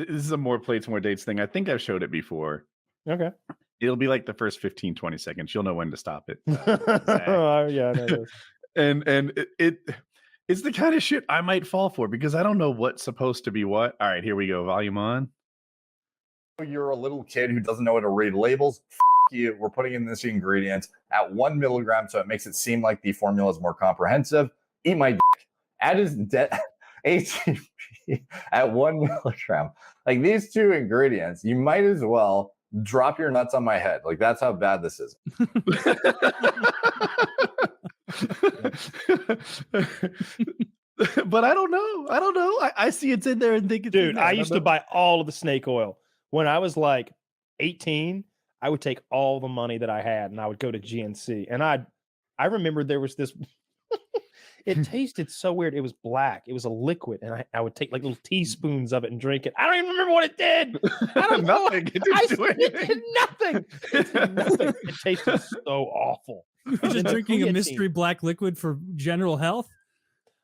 this is a more plates, more dates thing. I think I've showed it before. Okay. It'll be like the first 15, 20 seconds. You'll know when to stop it. Yeah, I know this. And it's the kind of shit I might fall for because I don't know what's supposed to be what. All right, here we go. Volume on. You're a little kid who doesn't know how to read labels. You. We're putting in this ingredient at 1 milligram, so it makes it seem like the formula is more comprehensive. Eat my dick. Add his ATP at 1 milligram. Like these two ingredients, you might as well drop your nuts on my head. Like that's how bad this is. But I don't know. I see it's in there and think it's Dude, in there. I used to buy all of the snake oil. When I was like 18, I would take all the money that I had and I would go to GNC. And I remember there was this, it tasted so weird. It was black. It was a liquid. And I would take like little teaspoons of it and drink it. I don't even remember what it did. I don't know. Nothing. It didn't do anything. It did nothing. It did nothing. It tasted so awful. You're just drinking a mystery black liquid for general health?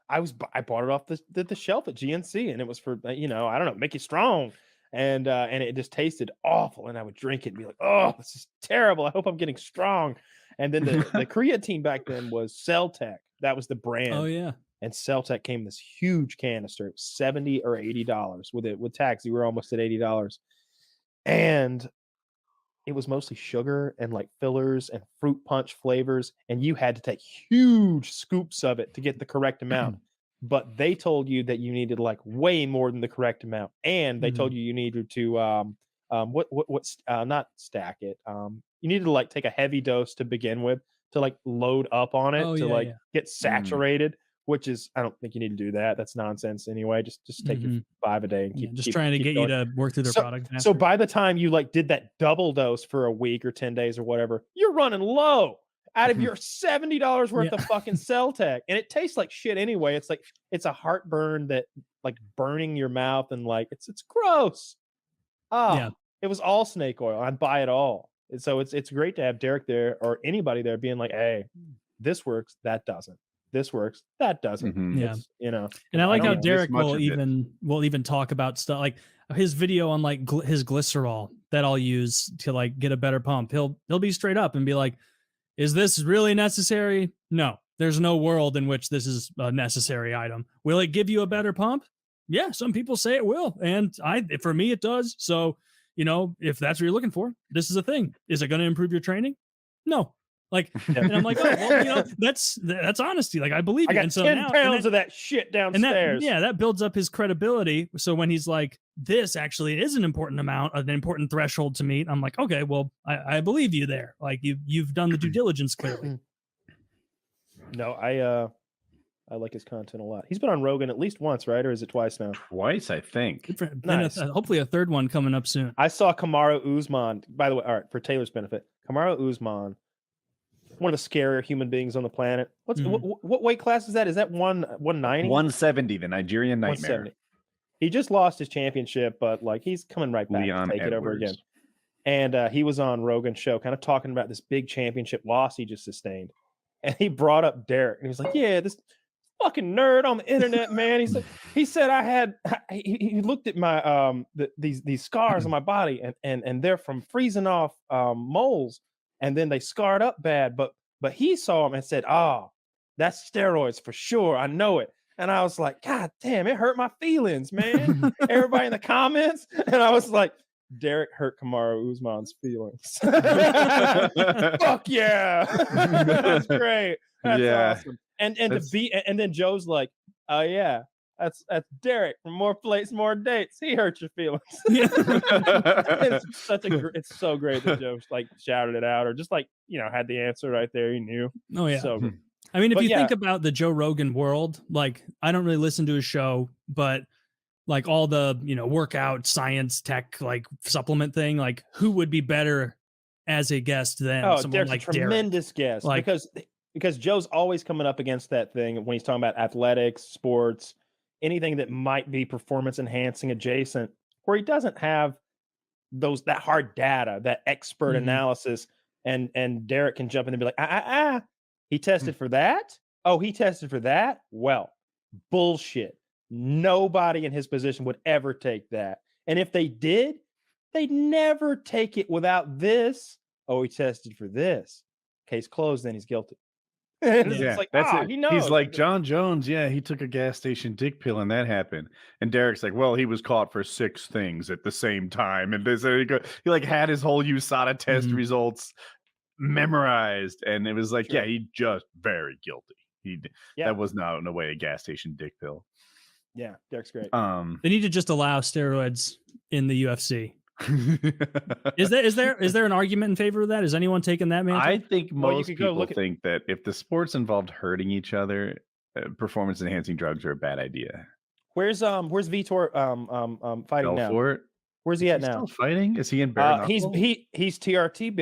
I bought it off the shelf at GNC, and it was for, I don't know, make you strong. And it just tasted awful. And I would drink it and be like, oh, this is terrible. I hope I'm getting strong. And then the creatine back then was Celtec. That was the brand. Oh yeah. And Celtec came in this huge canister. It was $70 or $80 with tax. We were almost at $80. And it was mostly sugar and like fillers and fruit punch flavors. And you had to take huge scoops of it to get the correct amount. But they told you that you needed like way more than the correct amount. And they told you needed to, not stack it. You needed to like take a heavy dose to begin with to like load up on it get saturated, which is, I don't think you need to do that. That's nonsense anyway. Just take your 5 a day and keep trying to get going. you to work through their product. So by the time you like did that double dose for a week or 10 days or whatever, you're running low out of your $70 worth of fucking Celtec. And it tastes like shit anyway. It's like, it's a heartburn that like burning your mouth and like, it's gross. It was all snake oil. I'd buy it all. And so it's great to have Derek there or anybody there being like, hey, this works, that doesn't. This works, that doesn't. And I like how Derek will even talk about stuff like his video on like his glycerol that I'll use to like get a better pump. He'll be straight up and be like, is this really necessary? No, there's no world in which this is a necessary item. Will it give you a better pump? Yeah, some people say it will. And for me, it does. So, if that's what you're looking for, this is a thing. Is it going to improve your training? No. Like, and I'm like, oh, well, that's honesty. Like, I believe I got and so 10 pounds of that shit downstairs. And that builds up his credibility. So when he's like, this actually is an important threshold to meet, I'm like, okay, well, I believe you there. Like you've done the due diligence clearly. No, I like his content a lot. He's been on Rogan at least once, right? Or is it twice now? Twice, I think. Nice. Hopefully a third one coming up soon. I saw Kamaru Usman, by the way, all right, for Taylor's benefit, Kamaru Usman, one of the scarier human beings on the planet. What weight class is that? Is that 190? 170, the Nigerian Nightmare. He just lost his championship, but like he's coming right back to take it over again. And he was on Rogan's show kind of talking about this big championship loss he just sustained. And he brought up Derek. And he was like, yeah, this fucking nerd on the internet, man. He said I had he looked at my these scars on my body and they're from freezing off moles, and then they scarred up bad, but he saw them and said, oh, that's steroids for sure, I know it. And I was like, god damn, it hurt my feelings, man. Everybody in the comments, and I was like, Derek hurt Kamaru Usman's feelings. Fuck yeah. That's great. That's awesome. And then Joe's like, oh yeah, that's Derek from More Plates, More Dates. He hurt your feelings. It's so great that Joe like shouted it out or just like, had the answer right there. He knew. Oh yeah. So I mean, if you think about the Joe Rogan world, like I don't really listen to his show, but like all the, workout science tech, like supplement thing, like who would be better as a guest than someone Derek's like a tremendous guest, like, because Joe's always coming up against that thing when he's talking about athletics, sports, anything that might be performance enhancing adjacent, where he doesn't have that hard data, that expert analysis, and Derek can jump in and be like, he tested for that? Oh, he tested for that? Well, bullshit. Nobody in his position would ever take that. And if they did, they'd never take it without this. Oh, he tested for this. Case closed, then he's guilty. It's like, that's it. He knows. He's like John Jones. Yeah, he took a gas station dick pill and that happened. And Derek's like, well, he was caught for 6 things at the same time. And he like had his whole USADA test results memorized. And it was like, yeah, he just very guilty. That was not in a way a gas station dick pill. Yeah, Derek's great. They need to just allow steroids in the UFC. Is there an argument in favor of that? Is anyone taking that mantle? I think most people think that if the sports involved hurting each other, performance enhancing drugs are a bad idea. Where's Vitor fighting now? For it. Where's he at now? Still fighting? Is he in bare knuckle? He's TRT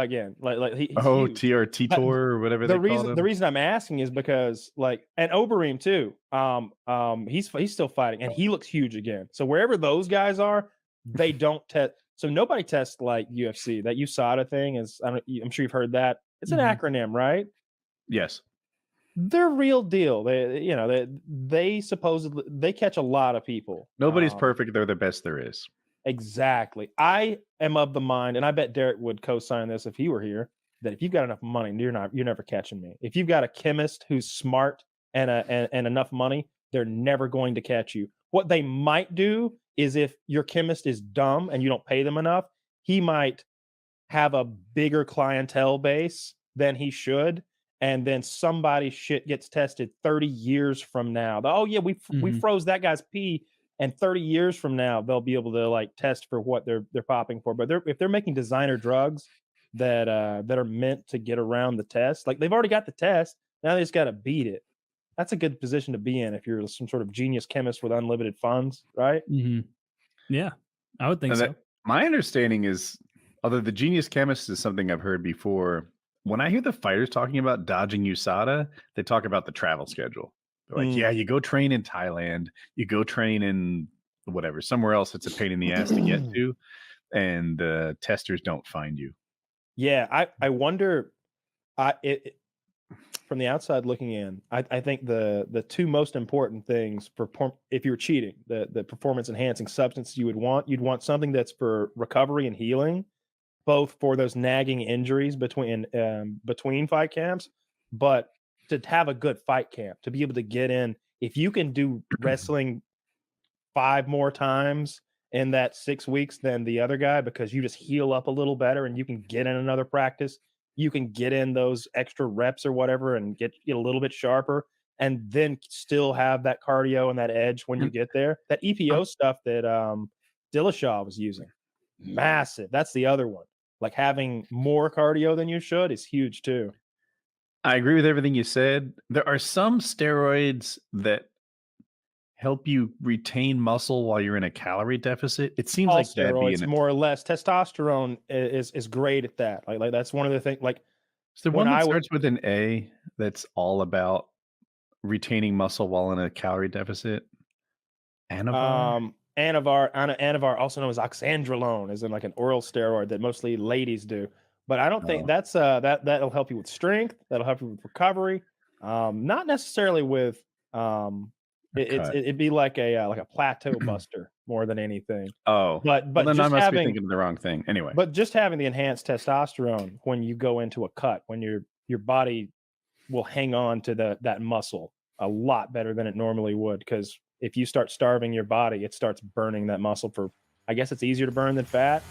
again. He's huge. TRT tour or whatever they call it. The reason I'm asking is because and Oberheim too. He's still fighting and he looks huge again. So wherever those guys are, they don't test. So nobody tests like UFC. That USADA thing is. I'm sure you've heard that. It's an acronym, right? Yes. They're real deal. They supposedly they catch a lot of people. Nobody's perfect. They're the best there is. Exactly. I am of the mind, and I bet Derek would co-sign this if he were here, that if you've got enough money, you're never catching me. If you've got a chemist who's smart and enough money, they're never going to catch you. What they might do is if your chemist is dumb and you don't pay them enough, he might have a bigger clientele base than he should. And then somebody's shit gets tested 30 years from now. We froze that guy's pee. And 30 years from now, they'll be able to like test for what they're popping for. But if they're making designer drugs that are meant to get around the test, like they've already got the test, now they just got to beat it. That's a good position to be in if you're some sort of genius chemist with unlimited funds, right? Yeah, I would think so. My understanding is, although the genius chemist is something I've heard before, when I hear the fighters talking about dodging USADA, they talk about the travel schedule. They're like, yeah, you go train in Thailand, you go train in whatever, somewhere else it's a pain in the ass to get to, and the testers don't find you. Yeah, I wonder, from the outside looking in, I think the two most important things for if you're cheating, the performance enhancing substance you'd want something that's for recovery and healing, both for those nagging injuries between fight camps, but to have a good fight camp, to be able to get in. If you can do wrestling 5 more times in that 6 weeks than the other guy, because you just heal up a little better and you can get in another practice, you can get in those extra reps or whatever and get a little bit sharper, and then still have that cardio and that edge when you get there. That EPO stuff that Dillashaw was using, massive. That's the other one. Like having more cardio than you should is huge too. I agree with everything you said. There are some steroids that help you retain muscle while you're in a calorie deficit. It seems like steroids, more or less. Testosterone is great at that. Like that's one of the things. Like, is there one that starts with an A that's all about retaining muscle while in a calorie deficit? Anavar? Anavar, also known as oxandrolone, is in like an oral steroid that mostly ladies do. But I don't think that's that'll help you with strength. That'll help you with recovery. Not necessarily with it'd be like a plateau buster more than anything. But then I must be thinking of the wrong thing. Anyway, but just having the enhanced testosterone when you go into a cut, when your body will hang on to that muscle a lot better than it normally would, because if you start starving your body, it starts burning that muscle for. I guess it's easier to burn than fat.